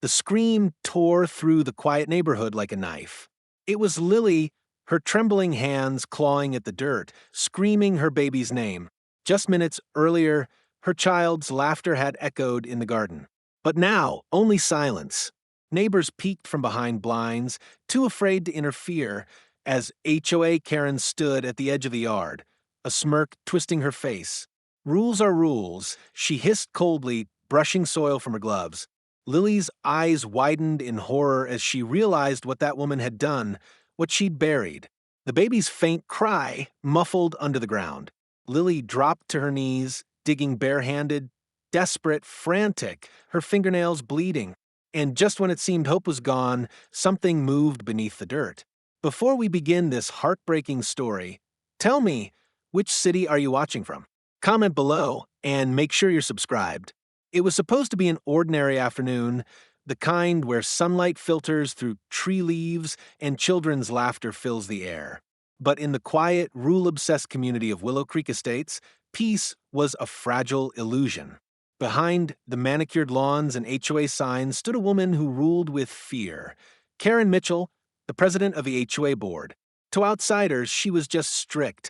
The scream tore through the quiet neighborhood like a knife. It was Lily, her trembling hands clawing at the dirt, screaming her baby's name. Just minutes earlier, her child's laughter had echoed in the garden. But now, only silence. Neighbors peeked from behind blinds, too afraid to interfere, as HOA Karen stood at the edge of the yard, a smirk twisting her face. Rules are rules, she hissed coldly, brushing soil from her gloves. Lily's eyes widened in horror as she realized what that woman had done, what she'd buried. The baby's faint cry muffled under the ground. Lily dropped to her knees, digging barehanded, desperate, frantic, her fingernails bleeding. And just when it seemed hope was gone, something moved beneath the dirt. Before we begin this heartbreaking story, tell me, which city are you watching from? Comment below and make sure you're subscribed. It was supposed to be an ordinary afternoon, the kind where sunlight filters through tree leaves and children's laughter fills the air. But in the quiet, rule-obsessed community of Willow Creek Estates, peace was a fragile illusion. Behind the manicured lawns and HOA signs stood a woman who ruled with fear. Karen Mitchell, the president of the HOA board. To outsiders, she was just strict.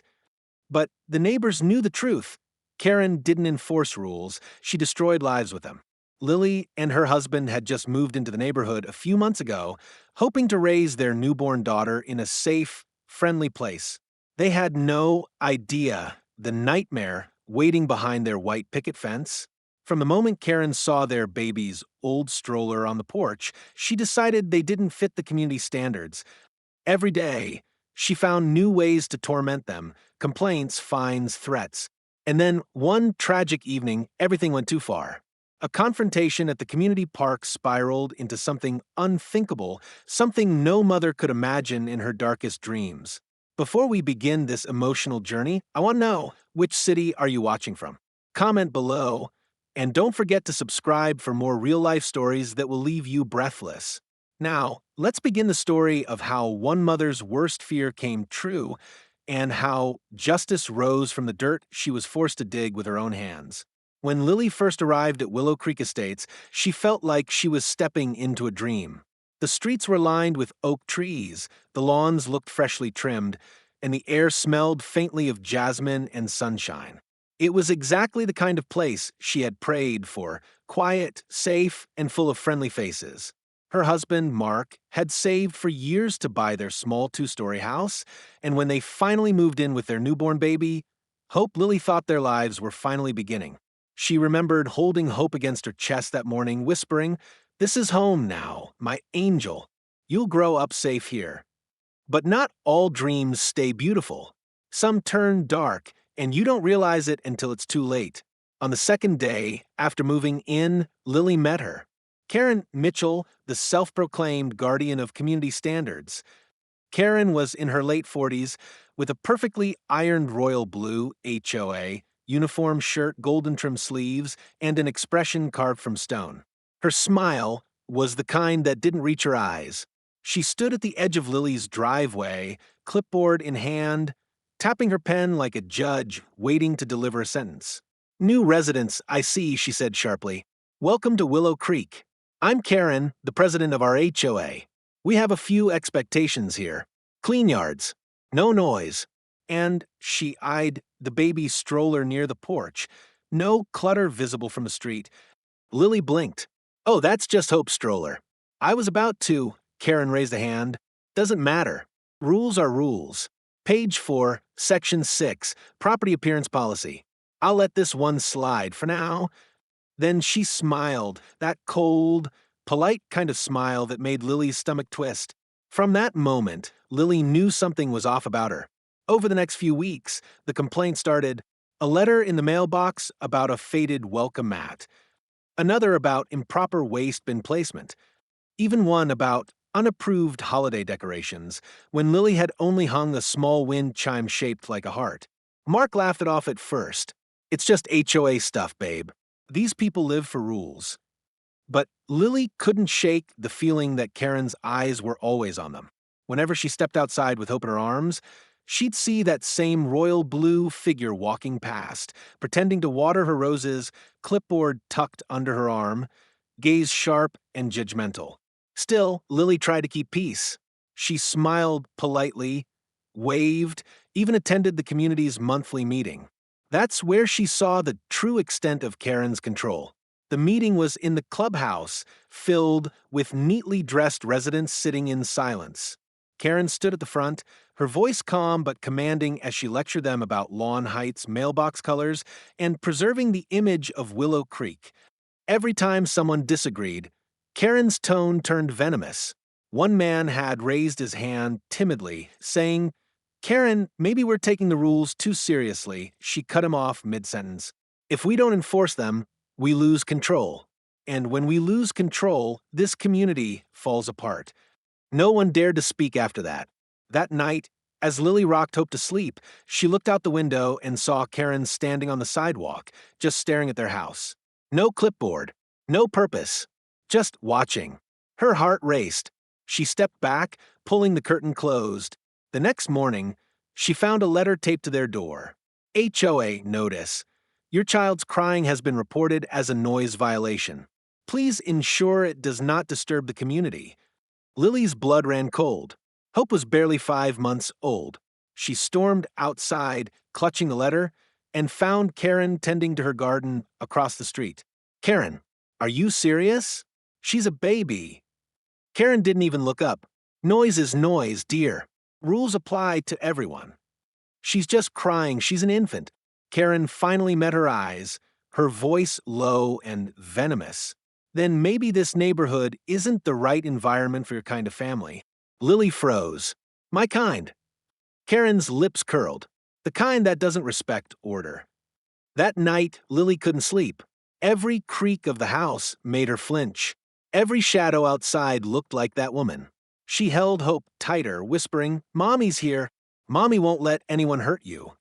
But the neighbors knew the truth. Karen didn't enforce rules, she destroyed lives with them. Lily and her husband had just moved into the neighborhood a few months ago, hoping to raise their newborn daughter in a safe, friendly place. They had no idea the nightmare waiting behind their white picket fence. From the moment Karen saw their baby's old stroller on the porch, she decided they didn't fit the community standards. Every day, she found new ways to torment them, complaints, fines, threats. And then, one tragic evening, everything went too far. A confrontation at the community park spiraled into something unthinkable, something no mother could imagine in her darkest dreams. Before we begin this emotional journey, I want to know, which city are you watching from? Comment below, and don't forget to subscribe for more real-life stories that will leave you breathless. Now, let's begin the story of how one mother's worst fear came true and how justice rose from the dirt she was forced to dig with her own hands. When Lily first arrived at Willow Creek Estates, she felt like she was stepping into a dream. The streets were lined with oak trees, the lawns looked freshly trimmed, and the air smelled faintly of jasmine and sunshine. It was exactly the kind of place she had prayed for, quiet, safe, and full of friendly faces. Her husband, Mark, had saved for years to buy their small two-story house, and when they finally moved in with their newborn baby, Lily thought their lives were finally beginning. She remembered holding Hope against her chest that morning, whispering, "This is home now, my angel. You'll grow up safe here." But not all dreams stay beautiful. Some turn dark, and you don't realize it until it's too late. On the second day, after moving in, Lily met her. Karen Mitchell, the self-proclaimed guardian of community standards. Karen was in her late 40s with a perfectly ironed royal blue HOA, uniform shirt, golden trim sleeves, and an expression carved from stone. Her smile was the kind that didn't reach her eyes. She stood at the edge of Lily's driveway, clipboard in hand, tapping her pen like a judge waiting to deliver a sentence. "New residents, I see," she said sharply. "Welcome to Willow Creek. I'm Karen, the president of our HOA. We have a few expectations here. Clean yards, no noise." And she eyed the baby stroller near the porch. No clutter visible from the street. Lily blinked. "Oh, that's just Hope's stroller." "I was about to," Karen raised a hand. "Doesn't matter. Rules are rules." Page 4, Section 6, Property Appearance Policy. "I'll let this one slide for now." Then she smiled, that cold, polite kind of smile that made Lily's stomach twist. From that moment, Lily knew something was off about her. Over the next few weeks, the complaint started. A letter in the mailbox about a faded welcome mat. Another about improper waste bin placement. Even one about unapproved holiday decorations, when Lily had only hung a small wind chime shaped like a heart. Mark laughed it off at first. "It's just HOA stuff, babe. These people live for rules." But Lily couldn't shake the feeling that Karen's eyes were always on them. Whenever she stepped outside with Hope in her arms, she'd see that same royal blue figure walking past, pretending to water her roses, clipboard tucked under her arm. gaze sharp and judgmental. Still, Lily tried to keep peace. She smiled politely, waved, even attended the community's monthly meeting. That's where she saw the true extent of Karen's control. The meeting was in the clubhouse, filled with neatly dressed residents sitting in silence. Karen stood at the front, her voice calm but commanding as she lectured them about lawn heights, mailbox colors, and preserving the image of Willow Creek. Every time someone disagreed, Karen's tone turned venomous. One man had raised his hand timidly, saying, "Karen, maybe we're taking the rules too seriously." She cut him off mid-sentence. "If we don't enforce them, we lose control. And when we lose control, this community falls apart." No one dared to speak after that. That night, as Lily rocked Hope to sleep, she looked out the window and saw Karen standing on the sidewalk, just staring at their house. No clipboard, no purpose, just watching. Her heart raced. She stepped back, pulling the curtain closed. The next morning, she found a letter taped to their door. HOA notice. Your child's crying has been reported as a noise violation. Please ensure it does not disturb the community. Lily's blood ran cold. Hope was barely 5 months old. She stormed outside, clutching the letter, and found Karen tending to her garden across the street. "Karen, are you serious? She's a baby." Karen didn't even look up. "Noise is noise, dear. Rules apply to everyone. She's just crying, she's an infant." Karen finally met her eyes, her voice low and venomous. "Then maybe this neighborhood isn't the right environment for your kind of family." Lily froze. "My kind." Karen's lips curled. "The kind that doesn't respect order." That night, Lily couldn't sleep. Every creak of the house made her flinch. Every shadow outside looked like that woman. She held Hope tighter, whispering, "Mommy's here. Mommy won't let anyone hurt you."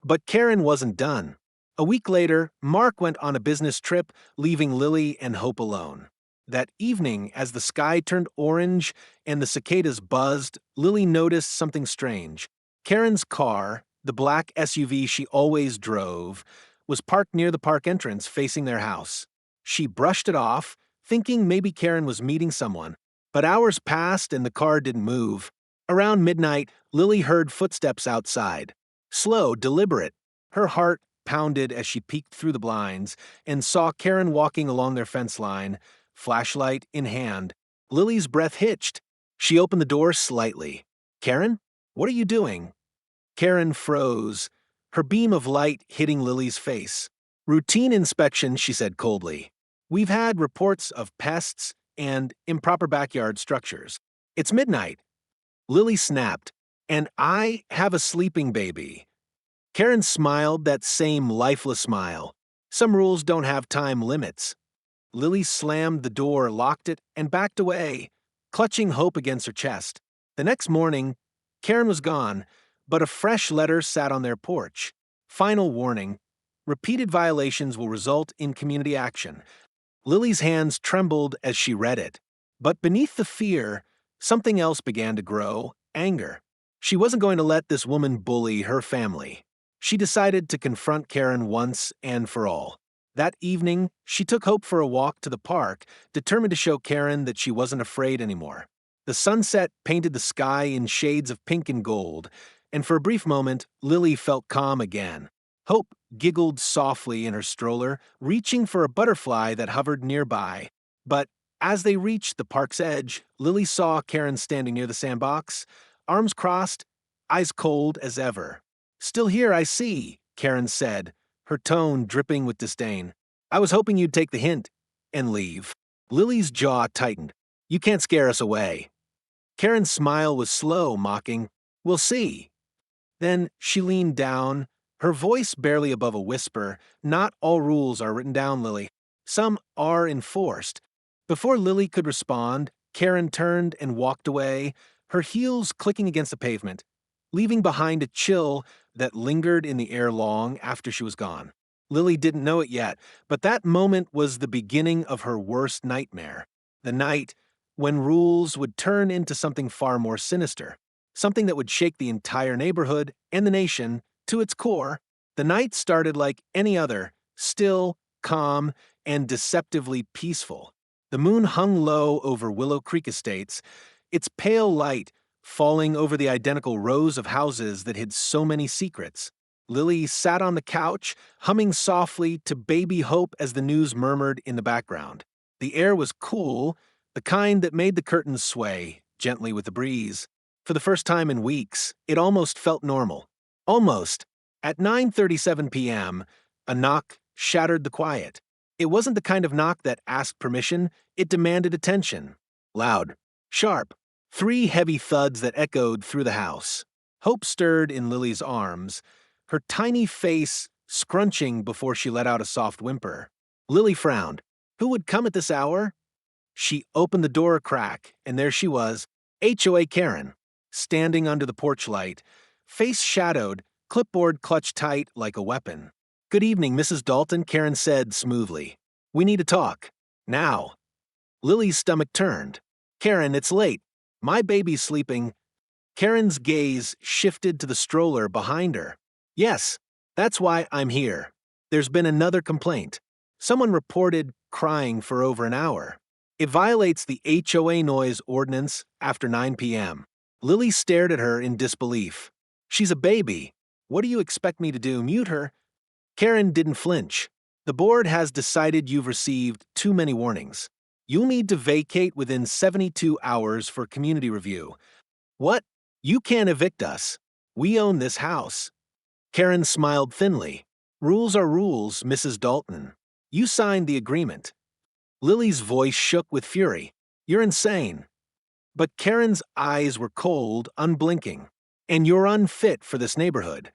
But Karen wasn't done. A week later, Mark went on a business trip, leaving Lily and Hope alone. That evening, as the sky turned orange and the cicadas buzzed, Lily noticed something strange. Karen's car, the black SUV she always drove, was parked near the park entrance facing their house. She brushed it off, thinking maybe Karen was meeting someone, but hours passed and the car didn't move. Around midnight, Lily heard footsteps outside. Slow, deliberate. Her heart pounded as she peeked through the blinds and saw Karen walking along their fence line, flashlight in hand. Lily's breath hitched. She opened the door slightly. "Karen, what are you doing?" Karen froze, her beam of light hitting Lily's face. "Routine inspection," she said coldly. "We've had reports of pests and improper backyard structures. It's midnight." Lily snapped. "And I have a sleeping baby." Karen smiled, that same lifeless smile. "Some rules don't have time limits." Lily slammed the door, locked it, and backed away, clutching Hope against her chest. The next morning, Karen was gone, but a fresh letter sat on their porch. Final warning: repeated violations will result in community action. Lily's hands trembled as she read it. But beneath the fear, something else began to grow: anger. She wasn't going to let this woman bully her family. She decided to confront Karen once and for all. That evening, she took Hope for a walk to the park, determined to show Karen that she wasn't afraid anymore. The sunset painted the sky in shades of pink and gold, and for a brief moment, Lily felt calm again. Hope giggled softly in her stroller, reaching for a butterfly that hovered nearby. But as they reached the park's edge, Lily saw Karen standing near the sandbox, arms crossed, eyes cold as ever. "Still here, I see," Karen said, her tone dripping with disdain. "I was hoping you'd take the hint and leave." Lily's jaw tightened. "You can't scare us away." Karen's smile was slow, mocking. "We'll see." Then she leaned down, her voice barely above a whisper. "Not all rules are written down, Lily. Some are enforced." Before Lily could respond, Karen turned and walked away, her heels clicking against the pavement, leaving behind a chill that lingered in the air long after she was gone. Lily didn't know it yet, but that moment was the beginning of her worst nightmare. The night when rules would turn into something far more sinister, something that would shake the entire neighborhood and the nation to its core. The night started like any other, still, calm, and deceptively peaceful. The moon hung low over Willow Creek Estates, its pale light falling over the identical rows of houses that hid so many secrets. Lily sat on the couch, humming softly to Baby Hope as the news murmured in the background. The air was cool, the kind that made the curtains sway gently with the breeze. For the first time in weeks, it almost felt normal. Almost. At 9:37 p.m., a knock shattered the quiet. It wasn't the kind of knock that asked permission, it demanded attention. Loud, sharp, three heavy thuds that echoed through the house. Hope stirred in Lily's arms, her tiny face scrunching before she let out a soft whimper. Lily frowned. Who would come at this hour? She opened the door a crack, and there she was, HOA Karen, standing under the porch light, face shadowed, clipboard clutched tight like a weapon. "Good evening, Mrs. Dalton," Karen said smoothly. "We need to talk. Now." Lily's stomach turned. "Karen, it's late. My baby's sleeping." Karen's gaze shifted to the stroller behind her. "Yes, that's why I'm here. There's been another complaint. Someone reported crying for over an hour. It violates the HOA noise ordinance after 9 p.m. Lily stared at her in disbelief. "She's a baby. What do you expect me to do, mute her?" Karen didn't flinch. "The board has decided you've received too many warnings. You'll need to vacate within 72 hours for community review." "What? You can't evict us. We own this house." Karen smiled thinly. "Rules are rules, Mrs. Dalton. You signed the agreement." Lily's voice shook with fury. "You're insane." But Karen's eyes were cold, unblinking. "And you're unfit for this neighborhood."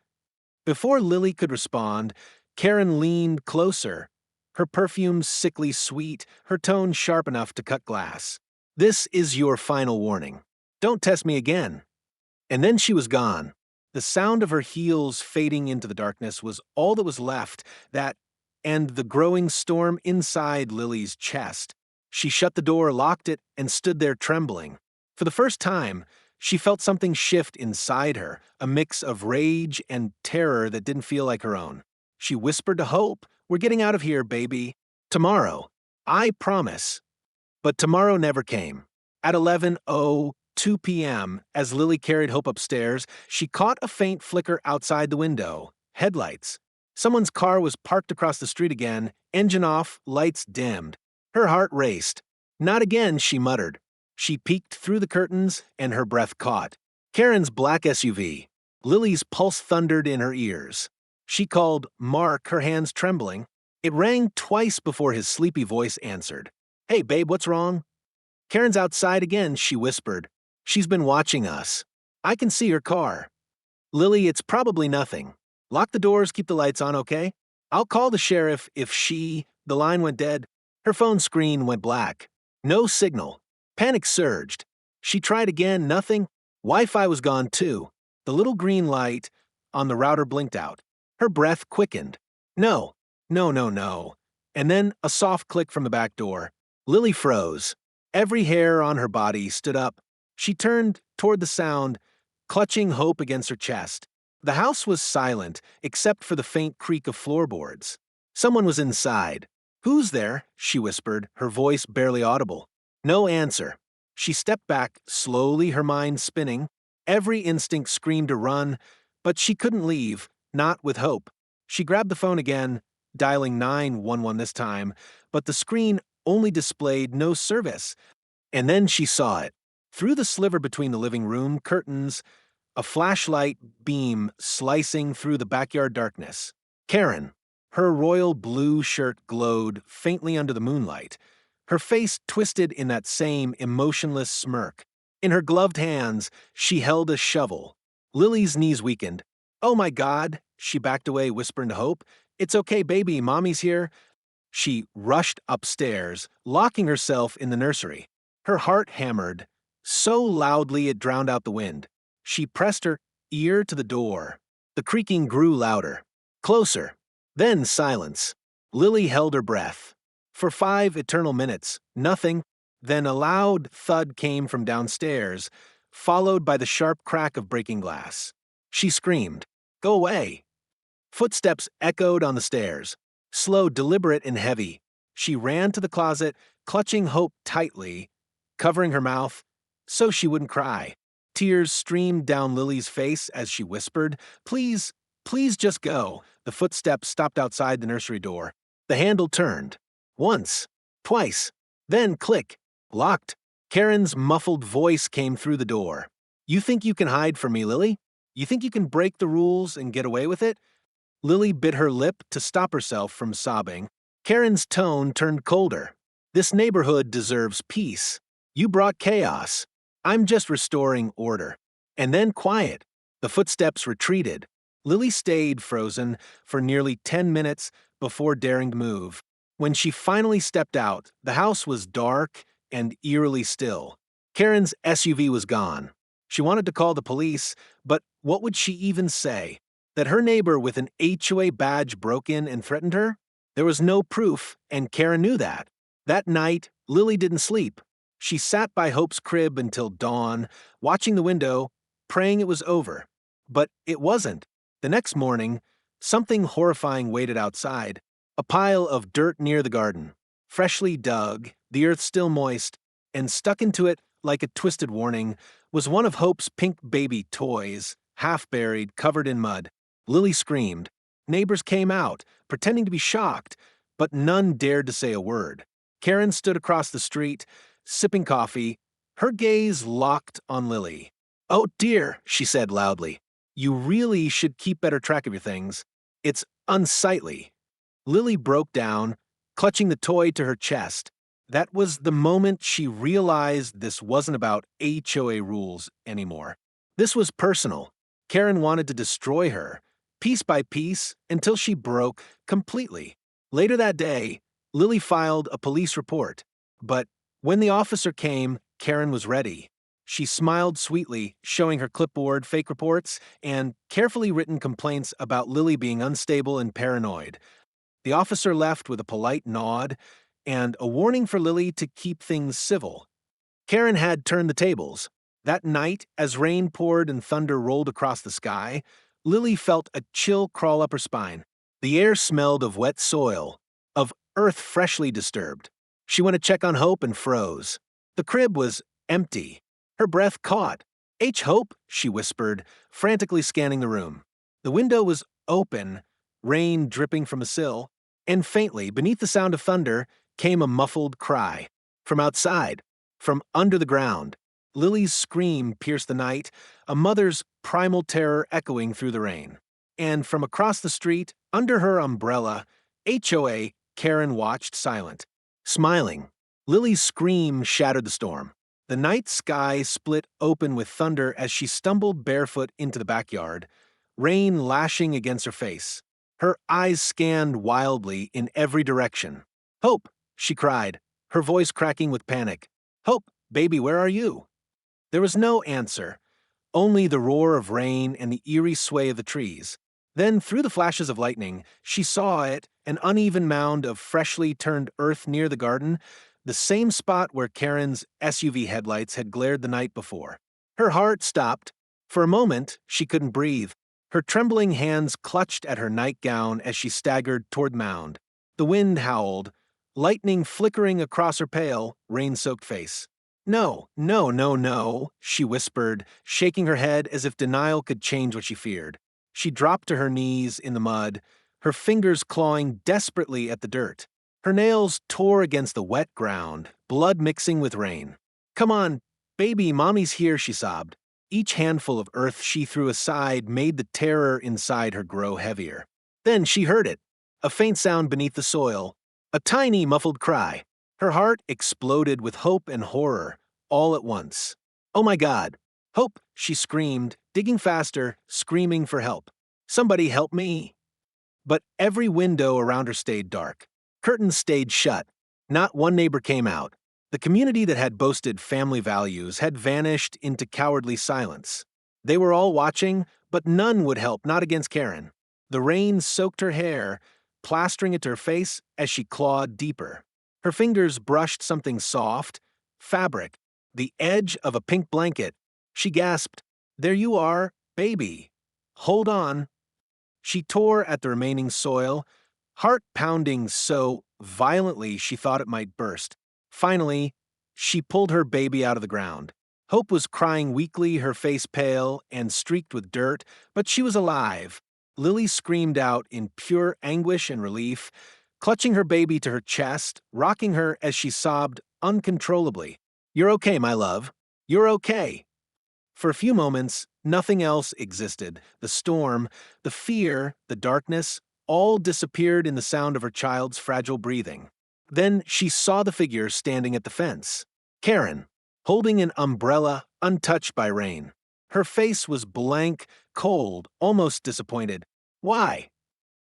Before Lily could respond, Karen leaned closer, her perfume sickly sweet, her tone sharp enough to cut glass. "This is your final warning. Don't test me again." And then she was gone. The sound of her heels fading into the darkness was all that was left, that and the growing storm inside Lily's chest. She shut the door, locked it, and stood there trembling. For the first time, she felt something shift inside her, a mix of rage and terror that didn't feel like her own. She whispered to Hope, "We're getting out of here, baby. Tomorrow. I promise." But tomorrow never came. At 11:02 p.m., as Lily carried Hope upstairs, she caught a faint flicker outside the window. Headlights. Someone's car was parked across the street again, engine off, lights dimmed. Her heart raced. "Not again," she muttered. She peeked through the curtains, and her breath caught. Karen's black SUV. Lily's pulse thundered in her ears. She called Mark, her hands trembling. It rang twice before his sleepy voice answered. "Hey, babe, what's wrong?" "Karen's outside again," she whispered. "She's been watching us. I can see her car." "Lily, it's probably nothing. Lock the doors, keep the lights on, okay? I'll call the sheriff if the line went dead." Her phone screen went black. No signal. Panic surged. She tried again, nothing. Wi-Fi was gone too. The little green light on the router blinked out. Her breath quickened. No. And then a soft click from the back door. Lily froze. Every hair on her body stood up. She turned toward the sound, clutching Hope against her chest. The house was silent, except for the faint creak of floorboards. Someone was inside. "Who's there?" she whispered, her voice barely audible. No answer. She stepped back, slowly, her mind spinning. Every instinct screamed to run, but she couldn't leave, not with Hope. She grabbed the phone again, dialing 911 this time, but the screen only displayed no service. And then she saw it. Through the sliver between the living room curtains, a flashlight beam slicing through the backyard darkness. Karen. Her royal blue shirt glowed faintly under the moonlight. Her face twisted in that same emotionless smirk. In her gloved hands, she held a shovel. Lily's knees weakened. "Oh my God," she backed away, whispering to Hope. "It's okay, baby, Mommy's here." She rushed upstairs, locking herself in the nursery. Her heart hammered, so loudly it drowned out the wind. She pressed her ear to the door. The creaking grew louder. Closer. Then silence. Lily held her breath. For 5 eternal minutes, nothing. Then a loud thud came from downstairs, followed by the sharp crack of breaking glass. She screamed, "Go away!" Footsteps echoed on the stairs, slow, deliberate, and heavy. She ran to the closet, clutching Hope tightly, covering her mouth so she wouldn't cry. Tears streamed down Lily's face as she whispered, "Please, please just go." The footsteps stopped outside the nursery door. The handle turned. Once, twice, then click, locked. Karen's muffled voice came through the door. "You think you can hide from me, Lily? You think you can break the rules and get away with it?" Lily bit her lip to stop herself from sobbing. Karen's tone turned colder. "This neighborhood deserves peace. You brought chaos. I'm just restoring order." And then quiet. The footsteps retreated. Lily stayed frozen for nearly 10 minutes before daring to move. When she finally stepped out, the house was dark and eerily still. Karen's SUV was gone. She wanted to call the police, but what would she even say? That her neighbor with an HOA badge broke in and threatened her? There was no proof, and Karen knew that. That night, Lily didn't sleep. She sat by Hope's crib until dawn, watching the window, praying it was over. But it wasn't. The next morning, something horrifying waited outside. A pile of dirt near the garden, freshly dug, the earth still moist, and stuck into it like a twisted warning, was one of Hope's pink baby toys, half buried, covered in mud. Lily screamed. Neighbors came out, pretending to be shocked, but none dared to say a word. Karen stood across the street, sipping coffee, her gaze locked on Lily. "Oh dear," she said loudly. "You really should keep better track of your things. It's unsightly." Lily broke down, clutching the toy to her chest. That was the moment she realized this wasn't about HOA rules anymore. This was personal. Karen wanted to destroy her, piece by piece, until she broke completely. Later that day, Lily filed a police report. But when the officer came, Karen was ready. She smiled sweetly, showing her clipboard fake reports and carefully written complaints about Lily being unstable and paranoid. The officer left with a polite nod and a warning for Lily to keep things civil. Karen had turned the tables. That night, as rain poured and thunder rolled across the sky, Lily felt a chill crawl up her spine. The air smelled of wet soil, of earth freshly disturbed. She went to check on Hope and froze. The crib was empty. Her breath caught. "Hope," she whispered, frantically scanning the room. The window was open, rain dripping from a sill, and faintly, beneath the sound of thunder, came a muffled cry. From outside, from under the ground, Lily's scream pierced the night, a mother's primal terror echoing through the rain. And from across the street, under her umbrella, HOA, Karen watched silent, smiling. Lily's scream shattered the storm. The night sky split open with thunder as she stumbled barefoot into the backyard, rain lashing against her face. Her eyes scanned wildly in every direction. "Hope!" she cried, her voice cracking with panic. "Hope, baby, where are you?" There was no answer, only the roar of rain and the eerie sway of the trees. Then, through the flashes of lightning, she saw it, an uneven mound of freshly turned earth near the garden, the same spot where Karen's SUV headlights had glared the night before. Her heart stopped. For a moment, she couldn't breathe. Her trembling hands clutched at her nightgown as she staggered toward the mound. The wind howled, lightning flickering across her pale, rain-soaked face. "No, no, no, no," she whispered, shaking her head as if denial could change what she feared. She dropped to her knees in the mud, her fingers clawing desperately at the dirt. Her nails tore against the wet ground, blood mixing with rain. "Come on, baby, mommy's here," she sobbed. Each handful of earth she threw aside made the terror inside her grow heavier. Then she heard it, a faint sound beneath the soil, a tiny muffled cry. Her heart exploded with hope and horror, all at once. "Oh my God! Hope!" she screamed, digging faster, screaming for help. "Somebody help me!" But every window around her stayed dark. Curtains stayed shut. Not one neighbor came out. The community that had boasted family values had vanished into cowardly silence. They were all watching, but none would help, not against Karen. The rain soaked her hair, plastering it to her face as she clawed deeper. Her fingers brushed something soft, fabric, the edge of a pink blanket. She gasped, "There you are, baby. Hold on." She tore at the remaining soil, heart pounding so violently she thought it might burst. Finally, she pulled her baby out of the ground. Hope was crying weakly, her face pale and streaked with dirt, but she was alive. Lily screamed out in pure anguish and relief, clutching her baby to her chest, rocking her as she sobbed uncontrollably. "You're okay, my love. You're okay." For a few moments, nothing else existed. The storm, the fear, the darkness, all disappeared in the sound of her child's fragile breathing. Then she saw the figure standing at the fence. Karen, holding an umbrella untouched by rain. Her face was blank, cold, almost disappointed. "Why?"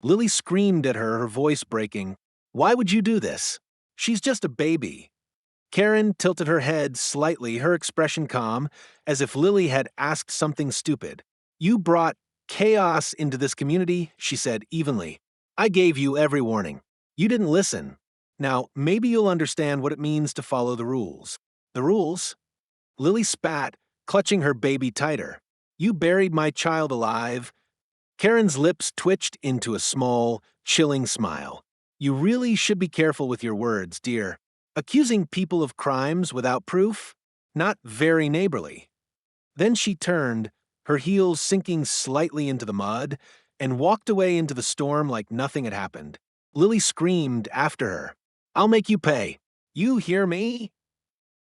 Lily screamed at her, her voice breaking. "Why would you do this? She's just a baby." Karen tilted her head slightly, her expression calm, as if Lily had asked something stupid. "You brought chaos into this community," she said evenly. "I gave you every warning. You didn't listen. Now, maybe you'll understand what it means to follow the rules." "The rules?" Lily spat, clutching her baby tighter. "You buried my child alive." Karen's lips twitched into a small, chilling smile. "You really should be careful with your words, dear. Accusing people of crimes without proof? Not very neighborly." Then she turned, her heels sinking slightly into the mud, and walked away into the storm like nothing had happened. Lily screamed after her, "I'll make you pay. You hear me?"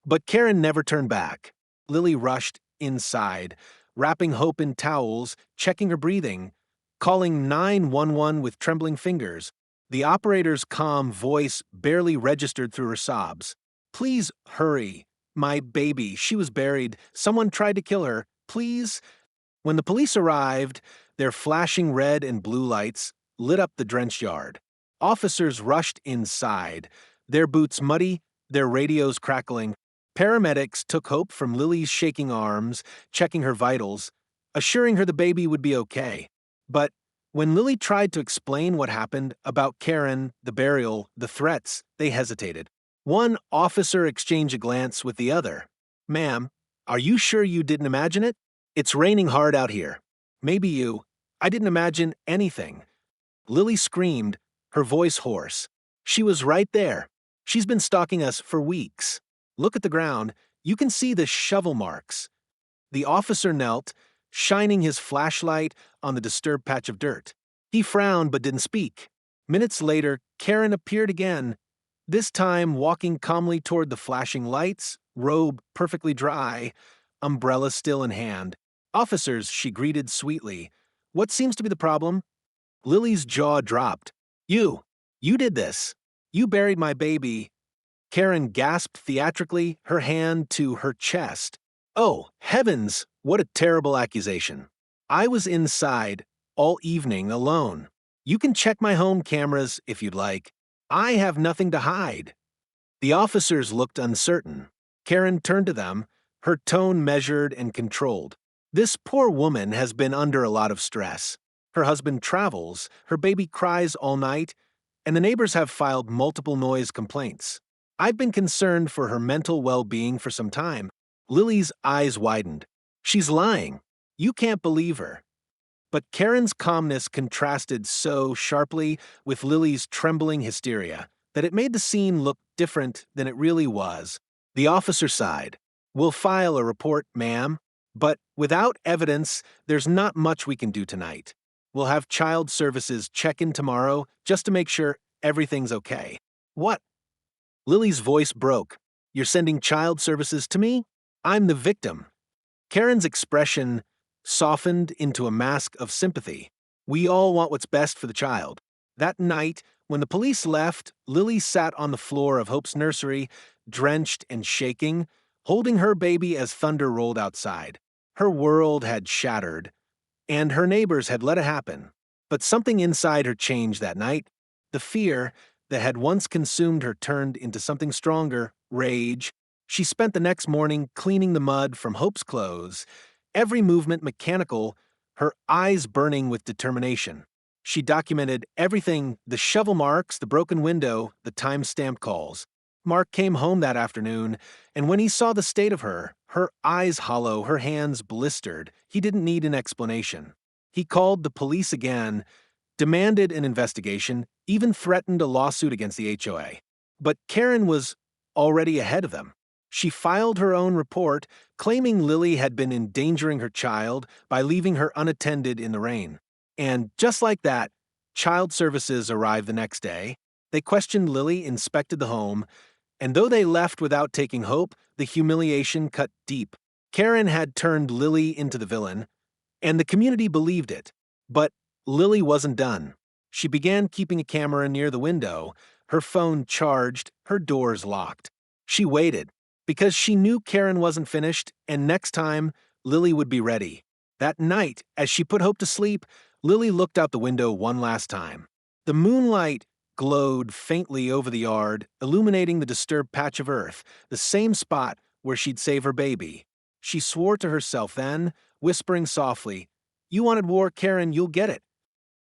But Karen never turned back. Lily rushed inside, wrapping Hope in towels, checking her breathing, calling 911 with trembling fingers. The operator's calm voice barely registered through her sobs. "Please hurry. My baby, she was buried. Someone tried to kill her. Please." When the police arrived, their flashing red and blue lights lit up the drenched yard. Officers rushed inside, their boots muddy, their radios crackling. Paramedics took Hope from Lily's shaking arms, checking her vitals, assuring her the baby would be okay. But when Lily tried to explain what happened about Karen, the burial, the threats, they hesitated. One officer exchanged a glance with the other. "Ma'am, are you sure you didn't imagine it? It's raining hard out here. Maybe you—" "I didn't imagine anything." Lily screamed, her voice hoarse. "She was right there. She's been stalking us for weeks. Look at the ground. You can see the shovel marks." The officer knelt, shining his flashlight on the disturbed patch of dirt. He frowned but didn't speak. Minutes later, Karen appeared again, this time walking calmly toward the flashing lights, robe perfectly dry, umbrella still in hand. "Officers," she greeted sweetly. "What seems to be the problem?" Lily's jaw dropped. You did this. You buried my baby." Karen gasped theatrically, her hand to her chest. "Oh, heavens, what a terrible accusation. I was inside all evening alone. You can check my home cameras if you'd like. I have nothing to hide." The officers looked uncertain. Karen turned to them, her tone measured and controlled. "This poor woman has been under a lot of stress. Her husband travels, her baby cries all night, and the neighbors have filed multiple noise complaints. I've been concerned for her mental well-being for some time." Lily's eyes widened. "She's lying. You can't believe her." But Karen's calmness contrasted so sharply with Lily's trembling hysteria that it made the scene look different than it really was. The officer sighed. "We'll file a report, ma'am, but without evidence, there's not much we can do tonight. We'll have child services check in tomorrow just to make sure everything's okay." "What?" Lily's voice broke. "You're sending child services to me? I'm the victim." Karen's expression softened into a mask of sympathy. "We all want what's best for the child." That night, when the police left, Lily sat on the floor of Hope's nursery, drenched and shaking, holding her baby as thunder rolled outside. Her world had shattered, and her neighbors had let it happen. But something inside her changed that night. The fear that had once consumed her turned into something stronger, rage. She spent the next morning cleaning the mud from Hope's clothes, every movement mechanical, her eyes burning with determination. She documented everything: the shovel marks, the broken window, the time-stamped calls. Mark came home that afternoon, and when he saw the state of her eyes hollow, her hands blistered, he didn't need an explanation. He called the police again, demanded an investigation, even threatened a lawsuit against the HOA. But Karen was already ahead of them. She filed her own report, claiming Lily had been endangering her child by leaving her unattended in the rain. And just like that, child services arrived the next day. They questioned Lily, inspected the home, and though they left without taking hope, the humiliation cut deep. Karen had turned Lily into the villain, and the community believed it. But Lily wasn't done. She began keeping a camera near the window, her phone charged, her doors locked. She waited, because she knew Karen wasn't finished, and next time, Lily would be ready. That night, as she put Hope to sleep, Lily looked out the window one last time. The moonlight glowed faintly over the yard, illuminating the disturbed patch of earth, the same spot where she'd save her baby. She swore to herself then, whispering softly, "You wanted war, Karen, you'll get it."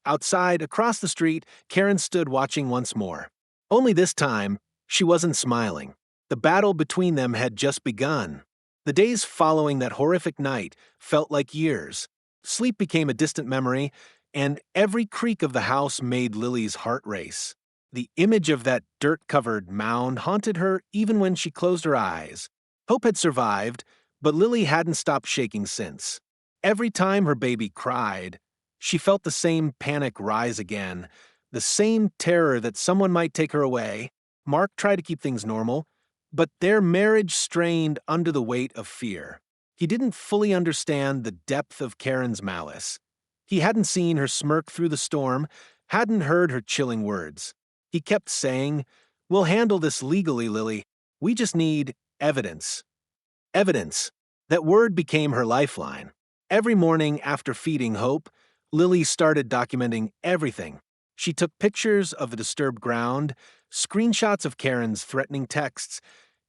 Outside, across the street, Karen stood watching once more. Only this time, she wasn't smiling. The battle between them had just begun. The days following that horrific night felt like years. Sleep became a distant memory, and every creak of the house made Lily's heart race. The image of that dirt-covered mound haunted her even when she closed her eyes. Hope had survived, but Lily hadn't stopped shaking since. Every time her baby cried, she felt the same panic rise again, the same terror that someone might take her away. Mark tried to keep things normal, but their marriage strained under the weight of fear. He didn't fully understand the depth of Karen's malice. He hadn't seen her smirk through the storm, hadn't heard her chilling words. He kept saying, "We'll handle this legally, Lily. We just need evidence." Evidence. That word became her lifeline. Every morning after feeding Hope, Lily started documenting everything. She took pictures of the disturbed ground, screenshots of Karen's threatening texts,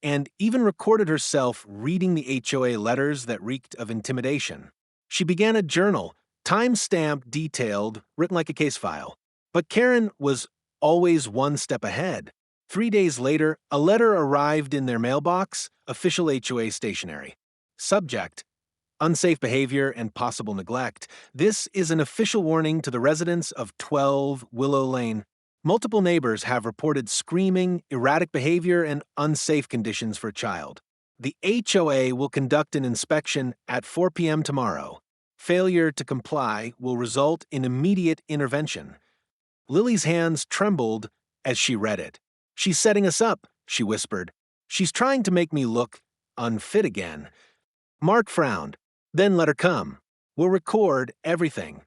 and even recorded herself reading the HOA letters that reeked of intimidation. She began a journal, time-stamped, detailed, written like a case file. But Karen was always one step ahead. 3 days later, a letter arrived in their mailbox, official HOA stationery. Subject: unsafe behavior and possible neglect. This is an official warning to the residents of 12 Willow Lane. Multiple neighbors have reported screaming, erratic behavior, and unsafe conditions for a child. The HOA will conduct an inspection at 4 p.m. tomorrow. Failure to comply will result in immediate intervention. Lily's hands trembled as she read it. "She's setting us up," she whispered. "She's trying to make me look unfit again." Mark frowned. "Then let her come. We'll record everything."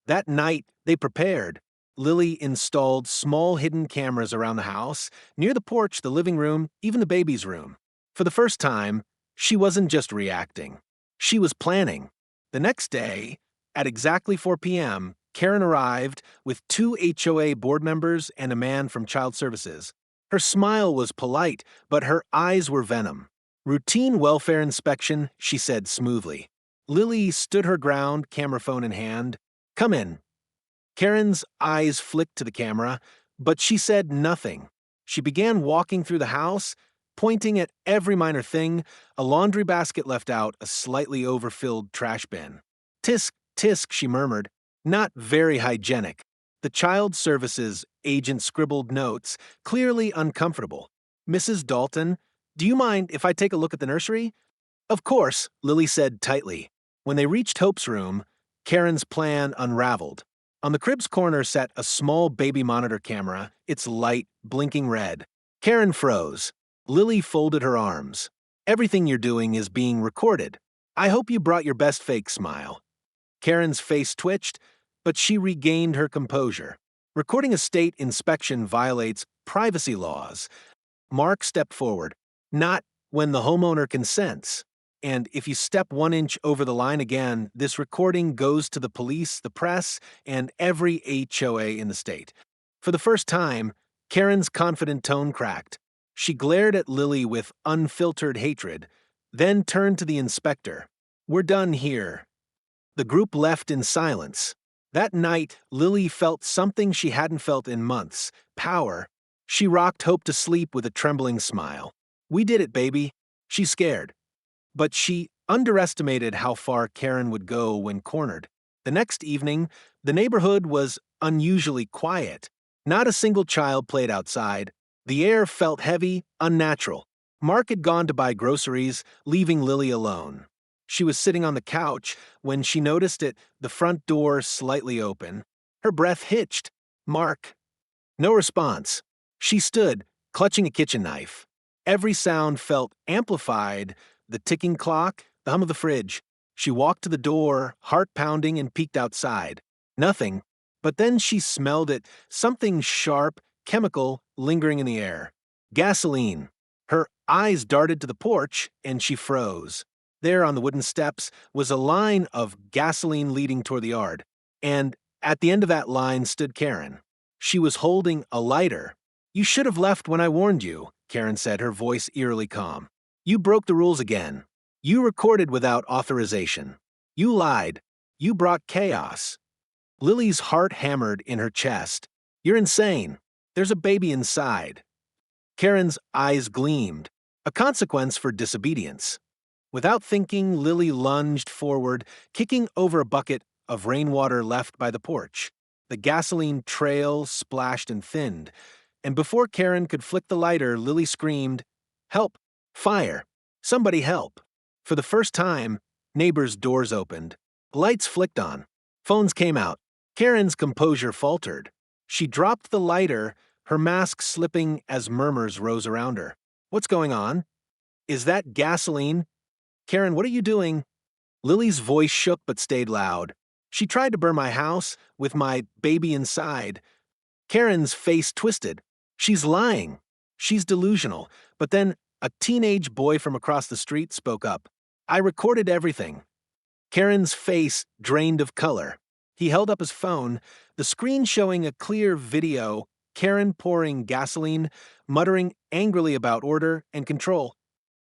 That night, they prepared. Lily installed small hidden cameras around the house, near the porch, the living room, even the baby's room. For the first time, she wasn't just reacting. She was planning. The next day, at exactly 4 p.m., Karen arrived with 2 HOA board members and a man from Child Services. Her smile was polite, but her eyes were venom. "Routine welfare inspection," she said smoothly. Lily stood her ground, camera phone in hand. "Come in." Karen's eyes flicked to the camera, but she said nothing. She began walking through the house, pointing at every minor thing, a laundry basket left out, a slightly overfilled trash bin. "Tisk, tisk," she murmured. "Not very hygienic." The Child Services agent scribbled notes, clearly uncomfortable. "Mrs. Dalton, do you mind if I take a look at the nursery?" "Of course," Lily said tightly. When they reached Hope's room, Karen's plan unraveled. On the crib's corner sat a small baby monitor camera, its light blinking red. Karen froze. Lily folded her arms. "Everything you're doing is being recorded. I hope you brought your best fake smile." Karen's face twitched, but she regained her composure. "Recording a state inspection violates privacy laws." Mark stepped forward. "Not when the homeowner consents. And if you step 1 inch over the line again, this recording goes to the police, the press, and every HOA in the state." For the first time, Karen's confident tone cracked. She glared at Lily with unfiltered hatred, then turned to the inspector. "We're done here." The group left in silence. That night, Lily felt something she hadn't felt in months: power. She rocked Hope to sleep with a trembling smile. "We did it, baby." She's scared. But she underestimated how far Karen would go when cornered. The next evening, the neighborhood was unusually quiet. Not a single child played outside. The air felt heavy, unnatural. Mark had gone to buy groceries, leaving Lily alone. She was sitting on the couch when she noticed the front door slightly open. Her breath hitched. Mark. No response. She stood, clutching a kitchen knife. Every sound felt amplified: the ticking clock, the hum of the fridge. She walked to the door, heart pounding, and peeked outside. Nothing. But then she smelled it, something sharp, chemical, lingering in the air. Gasoline. Her eyes darted to the porch, and she froze. There, on the wooden steps, was a line of gasoline leading toward the yard. And at the end of that line stood Karen. She was holding a lighter. "You should have left when I warned you," Karen said, her voice eerily calm. "You broke the rules again. You recorded without authorization. You lied. You brought chaos." Lily's heart hammered in her chest. "You're insane. There's a baby inside." Karen's eyes gleamed. A consequence for disobedience. Without thinking, Lily lunged forward, kicking over a bucket of rainwater left by the porch. The gasoline trail splashed and thinned, and before Karen could flick the lighter, Lily screamed, "Help! Fire! Somebody help!" For the first time, neighbors' doors opened. Lights flicked on. Phones came out. Karen's composure faltered. She dropped the lighter, her mask slipping as murmurs rose around her. "What's going on? Is that gasoline? Karen, what are you doing?" Lily's voice shook but stayed loud. "She tried to burn my house with my baby inside." Karen's face twisted. "She's lying. She's delusional." But then a teenage boy from across the street spoke up. "I recorded everything." Karen's face drained of color. He held up his phone, the screen showing a clear video, Karen pouring gasoline, muttering angrily about order and control.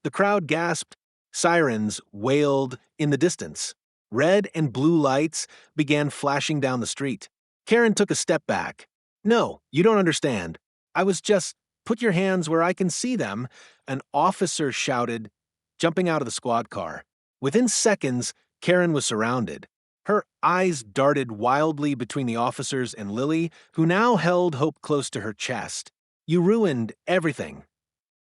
The crowd gasped. Sirens wailed in the distance. Red and blue lights began flashing down the street. Karen took a step back. "No, you don't understand. I was just, put your hands where I can see them," an officer shouted, jumping out of the squad car. Within seconds, Karen was surrounded. Her eyes darted wildly between the officers and Lily, who now held Hope close to her chest. "You ruined everything."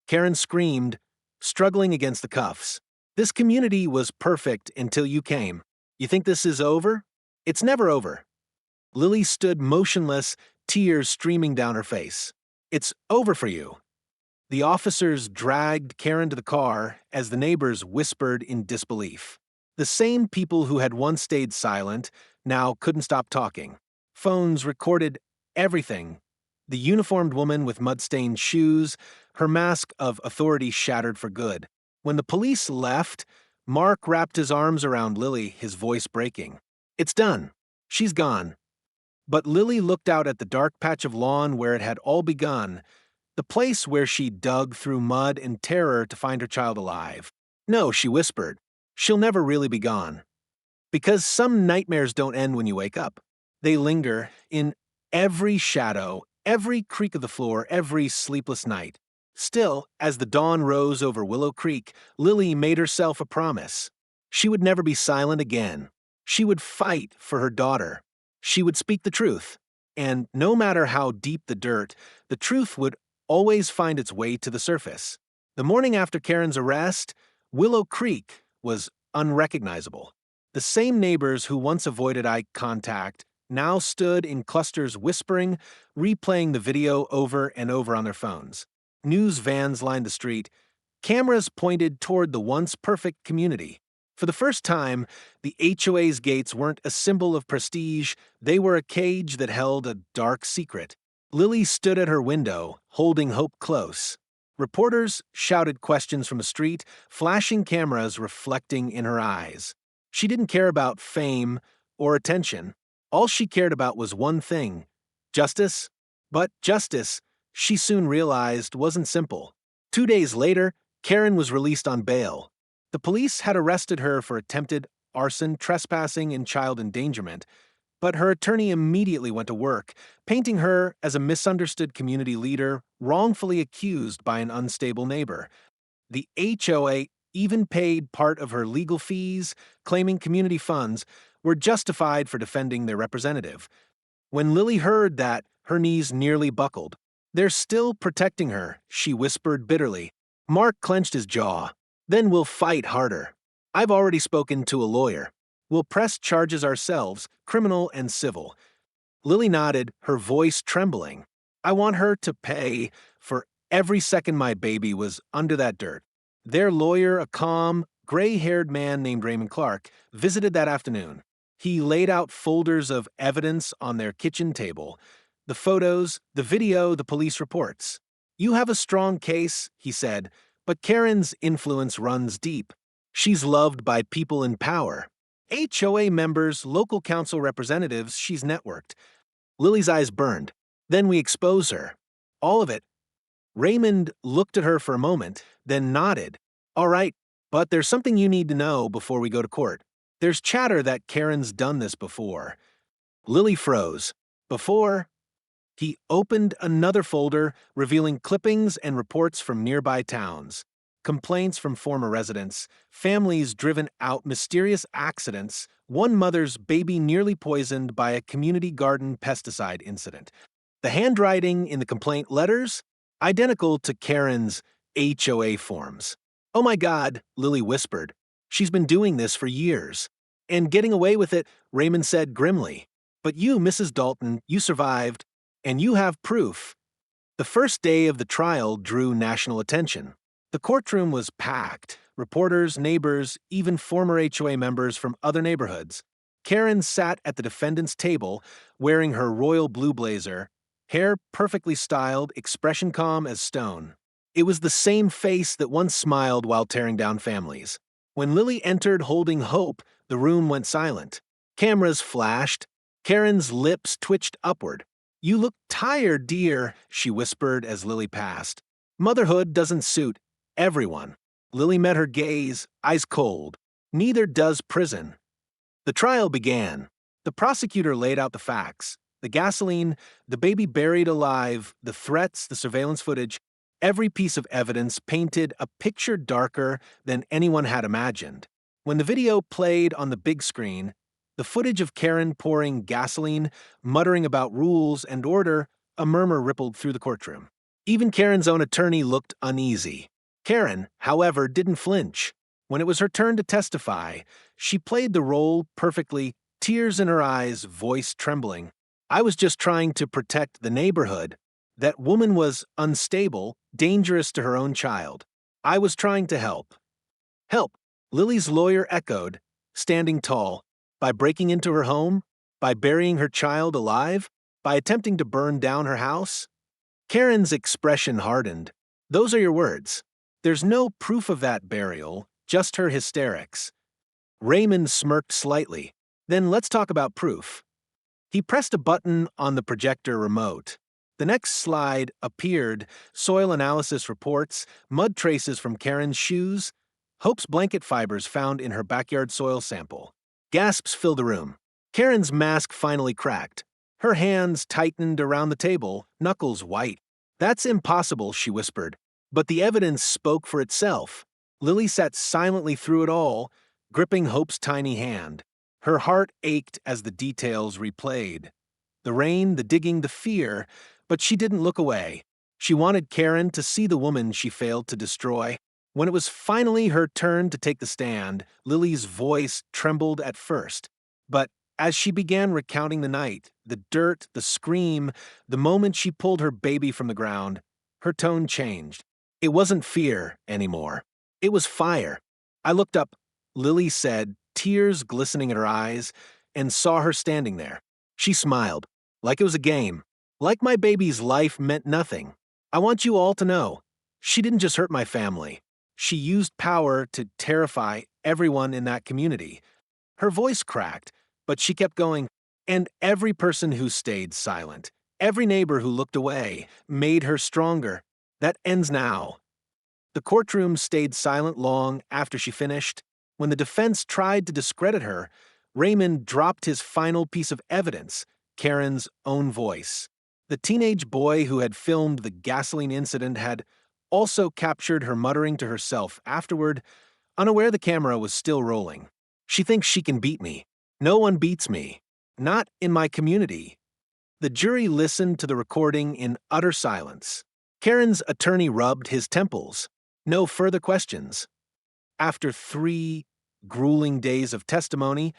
Karen screamed, struggling against the cuffs. "This community was perfect until you came. You think this is over? It's never over." Lily stood motionless, tears streaming down her face. "It's over for you." The officers dragged Karen to the car as the neighbors whispered in disbelief. The same people who had once stayed silent now couldn't stop talking. Phones recorded everything. The uniformed woman with mud-stained shoes, her mask of authority shattered for good. When the police left, Mark wrapped his arms around Lily, his voice breaking. "It's done. She's gone." But Lily looked out at the dark patch of lawn where it had all begun, the place where she dug through mud and terror to find her child alive. "No," she whispered. "She'll never really be gone." Because some nightmares don't end when you wake up. They linger in every shadow, every creak of the floor, every sleepless night. Still, as the dawn rose over Willow Creek, Lily made herself a promise. She would never be silent again. She would fight for her daughter. She would speak the truth. And no matter how deep the dirt, the truth would always find its way to the surface. The morning after Karen's arrest, Willow Creek was unrecognizable. The same neighbors who once avoided eye contact now stood in clusters whispering, replaying the video over and over on their phones. News vans lined the street. Cameras pointed toward the once perfect community. For the first time, the HOA's gates weren't a symbol of prestige, they were a cage that held a dark secret. Lily stood at her window, holding Hope close. Reporters shouted questions from the street, flashing cameras reflecting in her eyes. She didn't care about fame or attention. All she cared about was one thing: justice. But justice, she soon realized, wasn't simple. 2 days later, Karen was released on bail. The police had arrested her for attempted arson, trespassing, and child endangerment, but her attorney immediately went to work, painting her as a misunderstood community leader, wrongfully accused by an unstable neighbor. The HOA even paid part of her legal fees, claiming community funds were justified for defending their representative. When Lily heard that, her knees nearly buckled. "They're still protecting her," she whispered bitterly. Mark clenched his jaw. Then we'll fight harder. I've already spoken to a lawyer. We'll press charges ourselves, criminal and civil. Lily nodded, her voice trembling. I want her to pay for every second my baby was under that dirt. Their lawyer, a calm, gray-haired man named Raymond Clark, visited that afternoon. He laid out folders of evidence on their kitchen table. The photos, the video, the police reports. You have a strong case, he said, but Karen's influence runs deep. She's loved by people in power. HOA members, local council representatives, she's networked. Lily's eyes burned. Then we expose her. All of it. Raymond looked at her for a moment, then nodded. All right, but there's something you need to know before we go to court. There's chatter that Karen's done this before. Lily froze. Before? He opened another folder, revealing clippings and reports from nearby towns. Complaints from former residents, families driven out, mysterious accidents, one mother's baby nearly poisoned by a community garden pesticide incident. The handwriting in the complaint letters? Identical to Karen's HOA forms. Oh my God, Lily whispered. She's been doing this for years. And getting away with it, Raymond said grimly. But you, Mrs. Dalton, you survived, and you have proof. The first day of the trial drew national attention. The courtroom was packed. Reporters, neighbors, even former HOA members from other neighborhoods. Karen sat at the defendant's table, wearing her royal blue blazer, hair perfectly styled, expression calm as stone. It was the same face that once smiled while tearing down families. When Lily entered holding hope, the room went silent. Cameras flashed. Karen's lips twitched upward. You look tired, dear, she whispered as Lily passed. Motherhood doesn't suit everyone. Lily met her gaze, eyes cold. Neither does prison. The trial began. The prosecutor laid out the facts. The gasoline, the baby buried alive, the threats, the surveillance footage. Every piece of evidence painted a picture darker than anyone had imagined. When the video played on the big screen, the footage of Karen pouring gasoline, muttering about rules and order, a murmur rippled through the courtroom. Even Karen's own attorney looked uneasy. Karen, however, didn't flinch. When it was her turn to testify, she played the role perfectly, tears in her eyes, voice trembling. I was just trying to protect the neighborhood. That woman was unstable, dangerous to her own child. I was trying to help. Help, Lily's lawyer echoed, standing tall. By breaking into her home? By burying her child alive? By attempting to burn down her house? Karen's expression hardened. Those are your words. There's no proof of that burial, just her hysterics. Raymond smirked slightly. Then let's talk about proof. He pressed a button on the projector remote. The next slide appeared, soil analysis reports, mud traces from Karen's shoes, Hope's blanket fibers found in her backyard soil sample. Gasps filled the room. Karen's mask finally cracked. Her hands tightened around the table, knuckles white. That's impossible, she whispered. But the evidence spoke for itself. Lily sat silently through it all, gripping Hope's tiny hand. Her heart ached as the details replayed. The rain, the digging, the fear, but she didn't look away. She wanted Karen to see the woman she failed to destroy. When it was finally her turn to take the stand, Lily's voice trembled at first. But as she began recounting the night, the dirt, the scream, the moment she pulled her baby from the ground, her tone changed. It wasn't fear anymore. It was fire. I looked up, Lily said, tears glistening in her eyes, and saw her standing there. She smiled, like it was a game, like my baby's life meant nothing. I want you all to know, she didn't just hurt my family. She used power to terrify everyone in that community. Her voice cracked, but she kept going, and every person who stayed silent, every neighbor who looked away, made her stronger. That ends now. The courtroom stayed silent long after she finished. When the defense tried to discredit her, Raymond dropped his final piece of evidence, Karen's own voice. The teenage boy who had filmed the gasoline incident had also captured her muttering to herself afterward, unaware the camera was still rolling. She thinks she can beat me. No one beats me. Not in my community. The jury listened to the recording in utter silence. Karen's attorney rubbed his temples. No further questions. After 3 grueling days of testimony,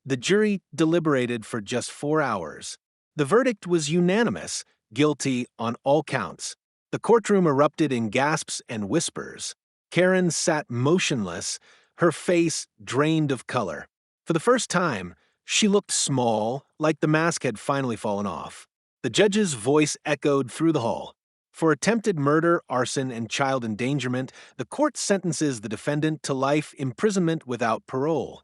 the jury deliberated for just 4 hours. The verdict was unanimous, guilty on all counts. The courtroom erupted in gasps and whispers. Karen sat motionless, her face drained of color. For the first time, she looked small, like the mask had finally fallen off. The judge's voice echoed through the hall. For attempted murder, arson, and child endangerment, the court sentences the defendant to life imprisonment without parole.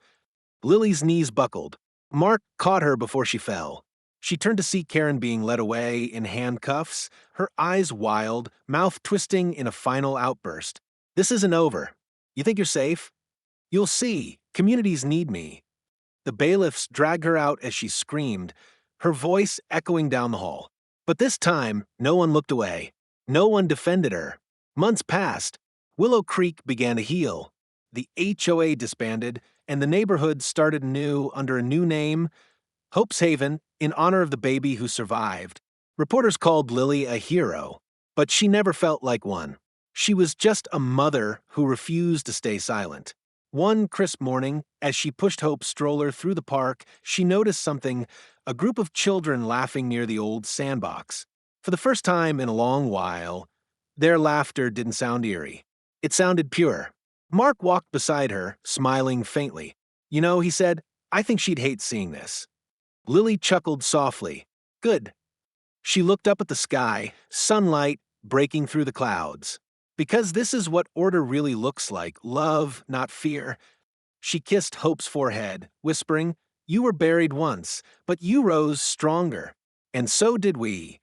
Lily's knees buckled. Mark caught her before she fell. She turned to see Karen being led away in handcuffs, her eyes wild, mouth twisting in a final outburst. "This isn't over. You think you're safe? You'll see. Communities need me." The bailiffs dragged her out as she screamed, her voice echoing down the hall. But this time, no one looked away. No one defended her. Months passed. Willow Creek began to heal. The HOA disbanded, and the neighborhood started anew under a new name, Hope's Haven, in honor of the baby who survived. Reporters called Lily a hero, but she never felt like one. She was just a mother who refused to stay silent. One crisp morning, as she pushed Hope's stroller through the park, she noticed something, a group of children laughing near the old sandbox. For the first time in a long while, their laughter didn't sound eerie. It sounded pure. Mark walked beside her, smiling faintly. "You know," he said, "I think she'd hate seeing this." Lily chuckled softly. "Good." She looked up at the sky, sunlight breaking through the clouds. "Because this is what order really looks like, love, not fear." She kissed Hope's forehead, whispering, "You were buried once, but you rose stronger. And so did we."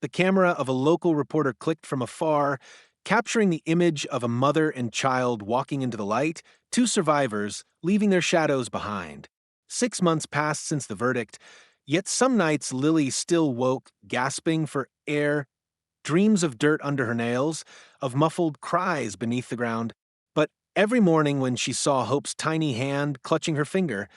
The camera of a local reporter clicked from afar, capturing the image of a mother and child walking into the light, 2 survivors, leaving their shadows behind. 6 months passed since the verdict, yet some nights Lily still woke, gasping for air, dreams of dirt under her nails, of muffled cries beneath the ground. But every morning when she saw Hope's tiny hand clutching her finger,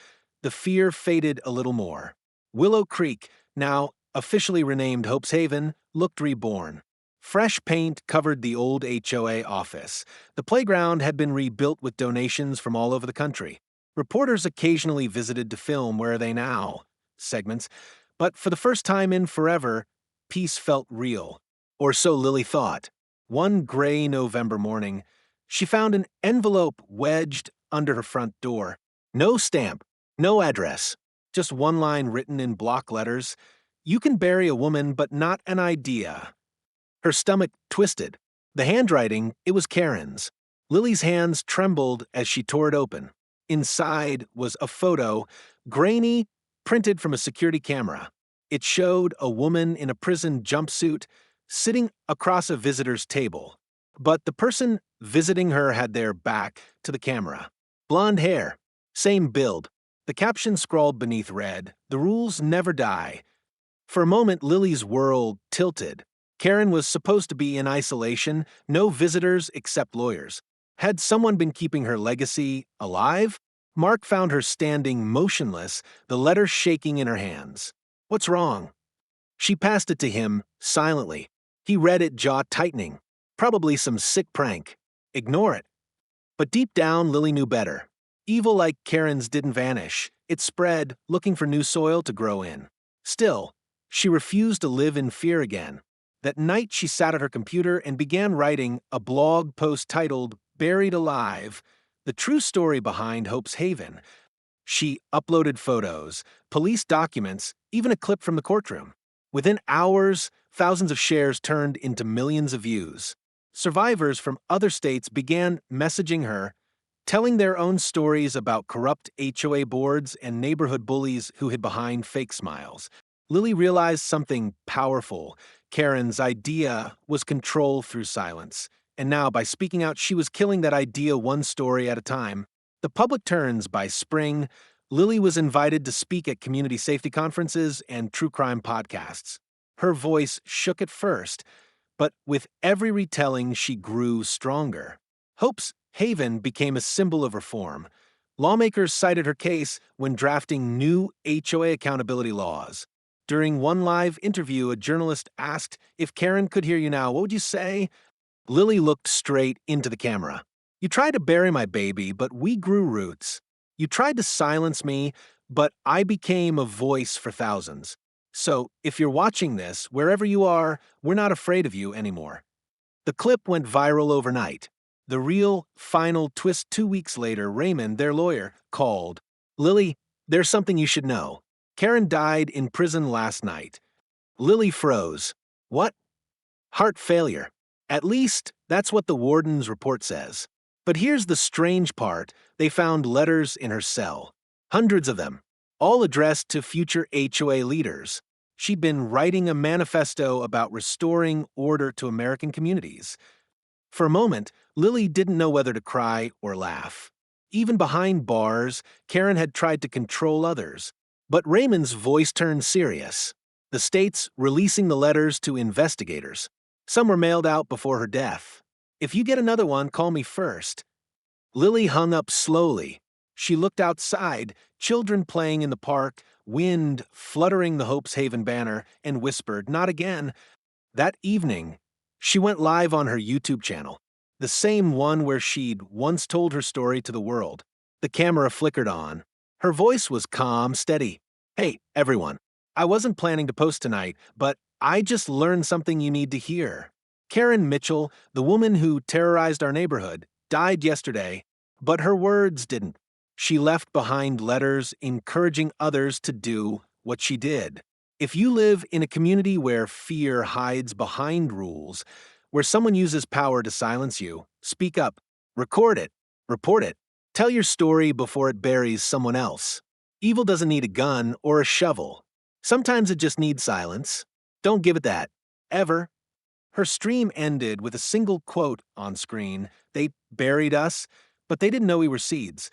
the fear faded a little more. Willow Creek, now officially renamed Hope's Haven, looked reborn. Fresh paint covered the old HOA office. The playground had been rebuilt with donations from all over the country. Reporters occasionally visited to film Where Are They Now? Segments, but for the first time in forever, peace felt real. Or so Lily thought. One gray November morning, she found an envelope wedged under her front door. No stamp, no address, just one line written in block letters. "You can bury a woman, but not an idea." Her stomach twisted. The handwriting, it was Karen's. Lily's hands trembled as she tore it open. Inside was a photo, grainy, printed from a security camera. It showed a woman in a prison jumpsuit sitting across a visitor's table. But the person visiting her had their back to the camera. Blonde hair, same build. The caption scrawled beneath read, "The rules never die." For a moment, Lily's world tilted. Karen was supposed to be in isolation, no visitors except lawyers. Had someone been keeping her legacy alive? Mark found her standing motionless, the letter shaking in her hands. "What's wrong?" She passed it to him, silently. He read it, jaw tightening. Probably some sick prank. Ignore it. But deep down, Lily knew better. Evil like Karen's didn't vanish. It spread, looking for new soil to grow in. Still, she refused to live in fear again. That night, she sat at her computer and began writing a blog post titled "Buried Alive," the true story behind Hope's Haven. She uploaded photos, police documents, even a clip from the courtroom. Within hours, thousands of shares turned into millions of views. Survivors from other states began messaging her, telling their own stories about corrupt HOA boards and neighborhood bullies who hid behind fake smiles. Lily realized something powerful. Karen's idea was control through silence. And now, by speaking out, she was killing that idea one story at a time. The public turns by spring. Lily was invited to speak at community safety conferences and true crime podcasts. Her voice shook at first, but with every retelling, she grew stronger. Hope's Haven became a symbol of reform. Lawmakers cited her case when drafting new HOA accountability laws. During one live interview, a journalist asked, "If Karen could hear you now, what would you say?" Lily looked straight into the camera. You tried to bury my baby, but we grew roots. You tried to silence me, but I became a voice for thousands. So, if you're watching this, wherever you are, we're not afraid of you anymore. The clip went viral overnight. The real, final twist 2 weeks later, Raymond, their lawyer, called. Lily, there's something you should know. Karen died in prison last night. Lily froze. What? Heart failure. At least, that's what the warden's report says. But here's the strange part. They found letters in her cell. Hundreds of them. All addressed to future HOA leaders. She'd been writing a manifesto about restoring order to American communities. For a moment, Lily didn't know whether to cry or laugh. Even behind bars, Karen had tried to control others. But Raymond's voice turned serious. The state's releasing the letters to investigators. Some were mailed out before her death. If you get another one, call me first. Lily hung up slowly. She looked outside, children playing in the park, wind fluttering the Hope's Haven banner, and whispered, "Not again." That evening, she went live on her YouTube channel, the same one where she'd once told her story to the world. The camera flickered on. Her voice was calm, steady. "Hey, everyone. I wasn't planning to post tonight, but I just learned something you need to hear. Karen Mitchell, the woman who terrorized our neighborhood, died yesterday, but her words didn't. She left behind letters encouraging others to do what she did. If you live in a community where fear hides behind rules, where someone uses power to silence you, speak up, record it, report it. Tell your story before it buries someone else. Evil doesn't need a gun or a shovel. Sometimes it just needs silence. Don't give it that. Ever." Her stream ended with a single quote on screen. "They buried us, but they didn't know we were seeds."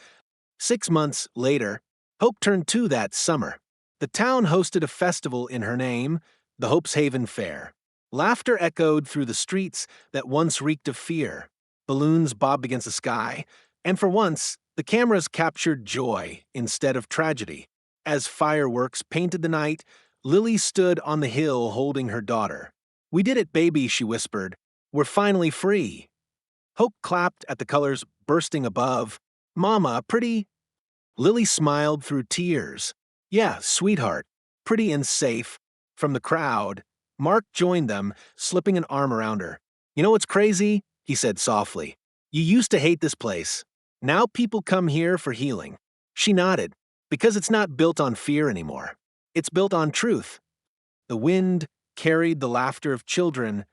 6 months later, Hope turned 2 that summer. The town hosted a festival in her name, the Hope's Haven Fair. Laughter echoed through the streets that once reeked of fear. Balloons bobbed against the sky, and for once, the cameras captured joy instead of tragedy. As fireworks painted the night, Lily stood on the hill holding her daughter. "We did it, baby," she whispered. "We're finally free." Hope clapped at the colors bursting above. "Mama, pretty." Lily smiled through tears. "Yeah, sweetheart, pretty and safe." From the crowd, Mark joined them, slipping an arm around her. "You know what's crazy?" he said softly. "You used to hate this place. Now people come here for healing." She nodded. "Because it's not built on fear anymore. It's built on truth." The wind carried the laughter of children,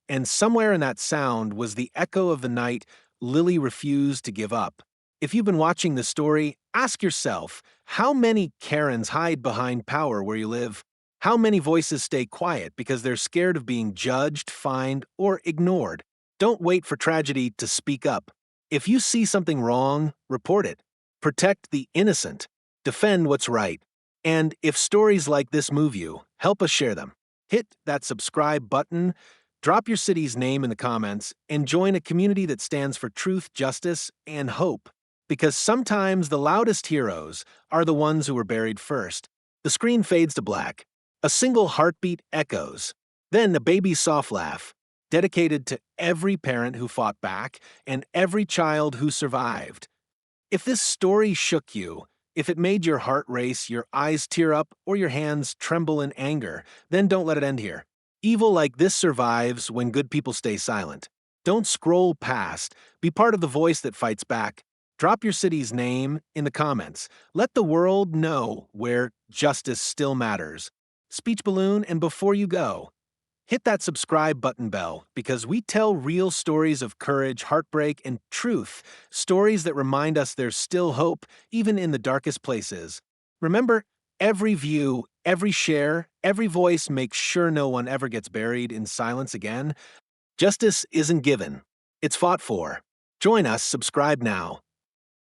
and somewhere in that sound was the echo of the night Lily refused to give up. If you've been watching this story, ask yourself, how many Karens hide behind power where you live? How many voices stay quiet because they're scared of being judged, fined, or ignored? Don't wait for tragedy to speak up. If you see something wrong, report it. Protect the innocent. Defend what's right. And if stories like this move you, help us share them. Hit that subscribe button, drop your city's name in the comments, and join a community that stands for truth, justice, and hope. Because sometimes the loudest heroes are the ones who were buried first. The screen fades to black. A single heartbeat echoes. Then a baby's soft laugh, dedicated to every parent who fought back and every child who survived. If this story shook you, if it made your heart race, your eyes tear up, or your hands tremble in anger, then don't let it end here. Evil like this survives when good people stay silent. Don't scroll past. Be part of the voice that fights back. Drop your city's name in the comments. Let the world know where justice still matters. Speech balloon, and before you go, hit that subscribe button bell, because we tell real stories of courage, heartbreak, and truth, stories that remind us there's still hope, even in the darkest places. Remember, every view, every share, every voice makes sure no one ever gets buried in silence again. Justice isn't given. It's fought for. Join us, subscribe now.